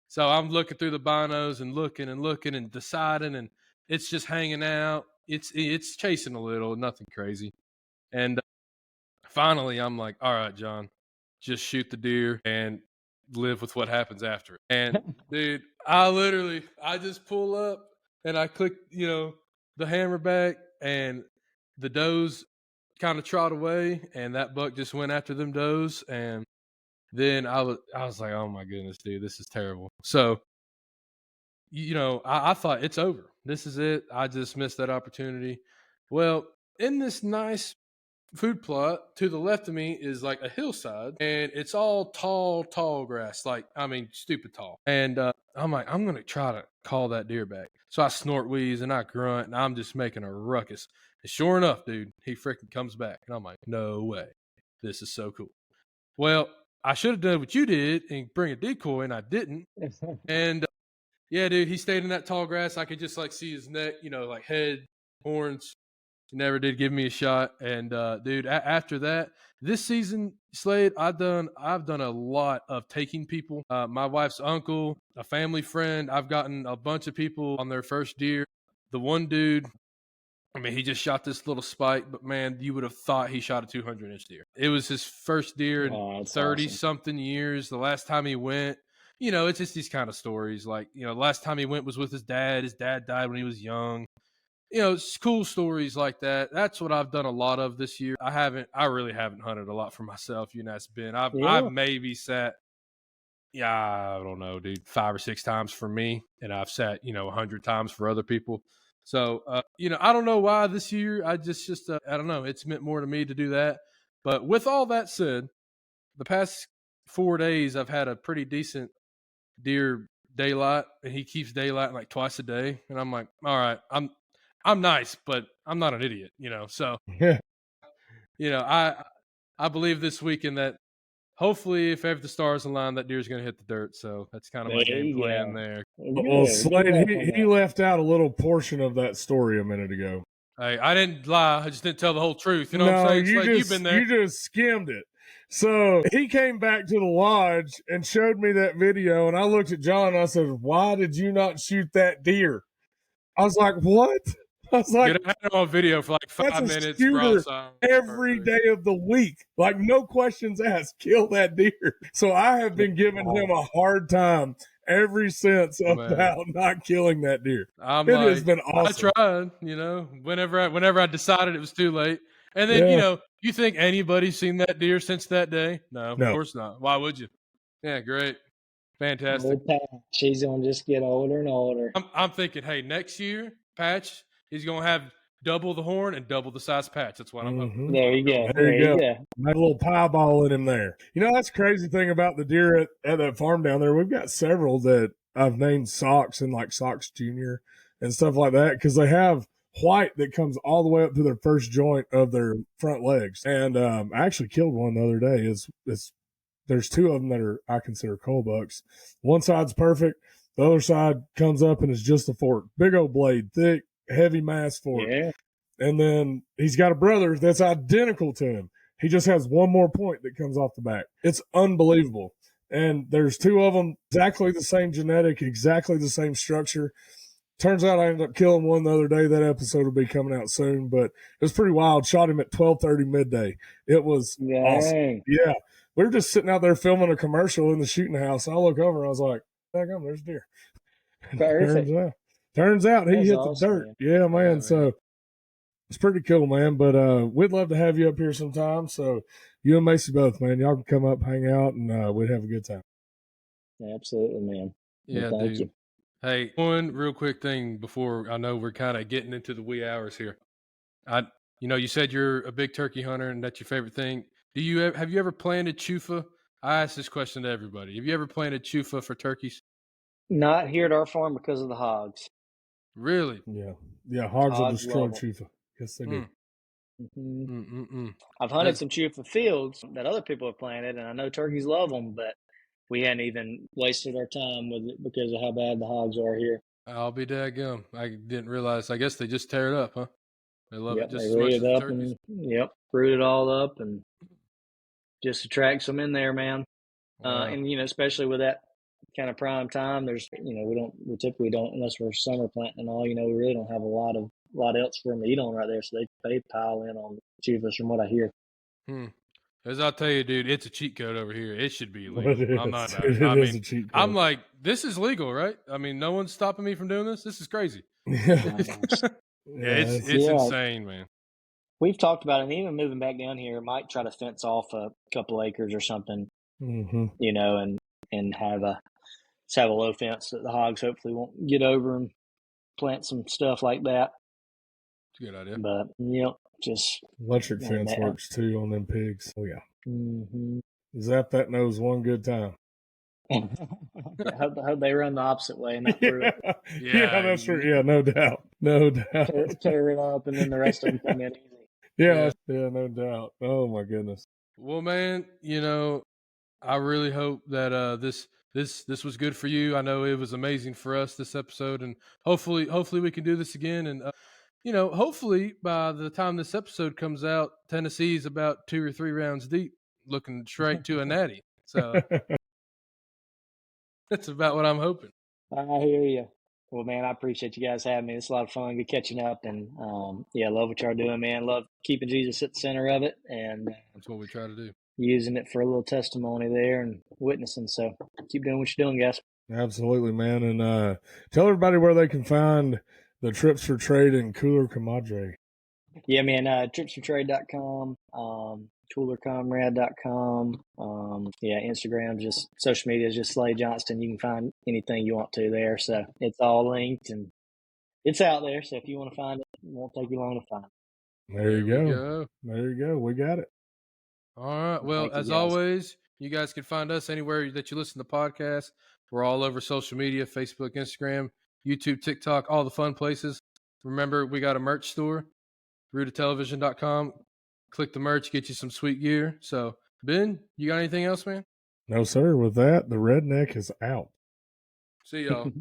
So I'm looking through the binos and looking and deciding, and it's just hanging out. It's chasing a little, nothing crazy. And finally, I'm like, all right, John, just shoot the deer and live with what happens after it. And dude, I just pull up and I click, the hammer back, and the does kind of trot away, and that buck just went after them does. And then I was like, oh my goodness, dude, this is terrible. So, I thought it's over. This is it. I just missed that opportunity. Well, in this nice food plot to the left of me is like a hillside, and it's all tall grass, like, stupid tall. And I'm like, I'm gonna try to call that deer back. So I snort, wheeze, and I grunt, and I'm just making a ruckus. And sure enough, dude, he freaking comes back, and I'm like, no way, this is so cool. Well, I should have done what you did and bring a decoy, and I didn't. And yeah, dude, he stayed in that tall grass. I could just like see his neck, like head, horns. He never did give me a shot. And dude, after that, this season, Slade, I've done a lot of taking people. My wife's uncle, a family friend. I've gotten a bunch of people on their first deer. The one dude, he just shot this little spike, but man, you would have thought he shot a 200-inch deer. It was his first deer in 30-something years. The last time he went, it's just these kind of stories. Like, the last time he went was with his dad. His dad died when he was young. It's cool stories like that. That's what I've done a lot of this year. I really haven't hunted a lot for myself. That's been, I've maybe sat, I don't know, dude, 5 or 6 times for me. And I've sat, 100 times for other people. So, I don't know why this year I just I don't know. It's meant more to me to do that. But with all that said, the past 4 days, I've had a pretty decent deer daylight, and he keeps daylight like twice a day. And I'm like, all right, I'm nice, but I'm not an idiot, So, I believe this weekend that hopefully, if ever the stars align, that deer's going to hit the dirt. So that's kind of my game plan there. Well, Slade, he left out a little portion of that story a minute ago. Hey, I didn't lie. I just didn't tell the whole truth. You know what I'm saying? Slade, you've been there. You just skimmed it. So he came back to the lodge and showed me that video, and I looked at John and I said, why did you not shoot that deer? I was like, what? I was like, I had him on video for like 5 minutes. Every day of the week. Like, no questions asked. Kill that deer. So I have been giving him a hard time ever since about not killing that deer. Has been awesome. I tried, whenever I decided it was too late. And then, you think anybody's seen that deer since that day? No, of course not. Why would you? Yeah, great. Fantastic. She's going to just get older and older. I'm thinking, hey, next year, Patch, he's going to have double the horn and double the size patch. That's what I'm hoping. There you go. There you go. go. Make a little pie ball in him there. You know, that's the crazy thing about the deer at that farm down there. We've got several that I've named Socks and like Socks Junior and stuff like that because they have white that comes all the way up to their first joint of their front legs. And I actually killed one the other day. There's two of them that are I consider coal bucks. One side's perfect. The other side comes up and is just a fork. Big old blade, thick, heavy mass fork. Yeah. And then he's got a brother that's identical to him. He just has one more point that comes off the back. It's unbelievable. And there's two of them, exactly the same genetic, exactly the same structure. Turns out I ended up killing one the other day. That episode will be coming out soon, but it was pretty wild. Shot him at 12:30 midday. It was awesome. Yeah. We were just sitting out there filming a commercial in the shooting house. I look over and I was like, daggum, there's deer. Turns out he hit the dirt. Man. Yeah, man. So it's pretty cool, man. But we'd love to have you up here sometime. So you and Macy both, man. Y'all can come up, hang out, and we'd have a good time. Absolutely, man. Yeah, well, thank you. Hey, one real quick thing before I know we're kind of getting into the wee hours here. You said you're a big turkey hunter and that's your favorite thing. Have you ever planted chufa? I ask this question to everybody. Have you ever planted chufa for turkeys? Not here at our farm because of the hogs. Really? Yeah. Hogs will destroy chufa. Yes, they do. I've hunted some chufa fields that other people have planted, and I know turkeys love them, but we hadn't even wasted our time with it because of how bad the hogs are here. I'll be daggum. I didn't realize. I guess they just tear it up, huh? They love it just they as much as it up turkeys. Root it all up and just attracts them in there, man. Wow. And especially with that kind of prime time, there's we typically don't, unless we're summer planting and all. We really don't have a lot else for them to eat on right there, so they pile in on chufas from what I hear. As I'll tell you, dude, it's a cheat code over here. It should be legal. I'm like, this is legal, right? I mean, no one's stopping me from doing this. This is crazy. It's insane, man. We've talked about it, and even moving back down here, might try to fence off a couple acres or something, and have a low fence that the hogs hopefully won't get over and plant some stuff like that. It's a good idea. But, just electric fence works too on them pigs. Oh, yeah. Zap that nose one good time. I hope they run the opposite way and not through it. Yeah, that's true. Yeah, no doubt. Tear it up, and then the rest of them come in easy. Yeah, no doubt. Oh my goodness. Well, man, I really hope that this was good for you. I know it was amazing for us this episode, and hopefully we can do this again. And hopefully by the time this episode comes out, Tennessee's about 2 or 3 rounds deep, looking straight to a natty. So that's about what I'm hoping. I hear you. Well, man, I appreciate you guys having me. It's a lot of fun. Good catching up, and love what y'all doing, man. Love keeping Jesus at the center of it, and that's what we try to do. Using it for a little testimony there and witnessing. So keep doing what you're doing, guys. Absolutely, man. And tell everybody where they can find the Trips for Trade and Cooler Comadre. Yeah, man. Tripsfortrade.com, coolercomrade.com. Instagram, just social media is just Slade Johnston. You can find anything you want to there. So it's all linked and it's out there. So if you want to find it, it won't take you long to find it. There you go. There you go. We got it. All right. Well, as always, you guys can find us anywhere that you listen to podcasts. We're all over social media, Facebook, Instagram, YouTube, TikTok, all the fun places. Remember, we got a merch store, rootedtelevision.com. Click the merch, get you some sweet gear. So, Ben, you got anything else, man? No, sir. With that, the redneck is out. See y'all.